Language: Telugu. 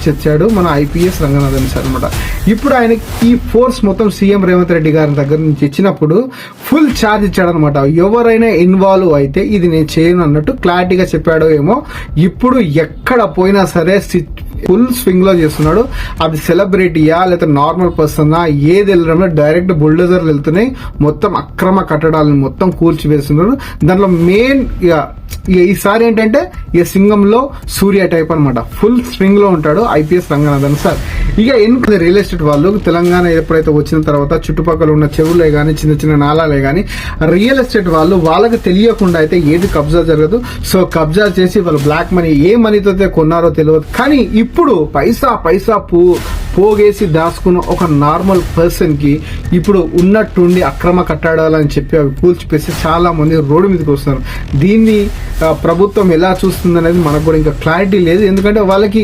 తెచ్చాడు మన ఐపీఎస్ రంగనాథన్ సార్ అనమాట. ఇప్పుడు ఆయన ఈ ఫోర్స్ మొత్తం సీఎం రేవంత్ రెడ్డి గారి దగ్గర నుంచి ఇచ్చినప్పుడు ఫుల్ ఛార్జ్ ఇచ్చాడు అనమాట. ఎవరైనా ఇన్వాల్వ్ అయితే ఇది నేను చేయను అన్నట్టు క్లారిటీగా చెప్పాడో ఏమో. ఇప్పుడు ఎక్కడ పోయినా సరే ఫుల్ స్వింగ్ లో చేస్తున్నాడు. అది సెలబ్రిటీయా లేకపోతే నార్మల్ పర్సనా ఏది వెళ్ళడంలో డైరెక్ట్ బుల్డోజర్లు వెళ్తున్నాయి. మొత్తం అక్రమ కట్టడాలను మొత్తం కూల్చివేస్తున్నారు. దాంట్లో మెయిన్ ఈసారి ఏంటంటే ఈ సింగంలో సూర్య టైప్ అనమాట. ఫుల్ స్వింగ్ లో ఉంటాడు ఐపీఎస్ రంగనాథన్ సార్. ఇక ఎన్ని రియల్ ఎస్టేట్ వాళ్ళు తెలంగాణ ఎప్పుడైతే వచ్చిన తర్వాత చుట్టుపక్కల ఉన్న చెరువులే గానీ చిన్న చిన్న నాలాలే గానీ రియల్ ఎస్టేట్ వాళ్ళు వాళ్ళకి తెలియకుండా అయితే ఏది కబ్జా జరగదు. సో కబ్జా చేసి వాళ్ళు బ్లాక్ మనీ ఏ మనీతో కొన్నారో తెలియదు. కానీ ఇప్పుడు పైసా పోగేసి దాచుకున్న ఒక నార్మల్ పర్సన్ కి ఇప్పుడు ఉన్నట్టుండి అక్రమ కట్టడాలని చెప్పి అవి కూల్చిపేసి చాలా మంది రోడ్డు మీదకి వస్తున్నారు. దీన్ని ప్రభుత్వం ఎలా చూస్తుంది అనేది మనకు కూడా ఇంకా క్లారిటీ లేదు. ఎందుకంటే వాళ్ళకి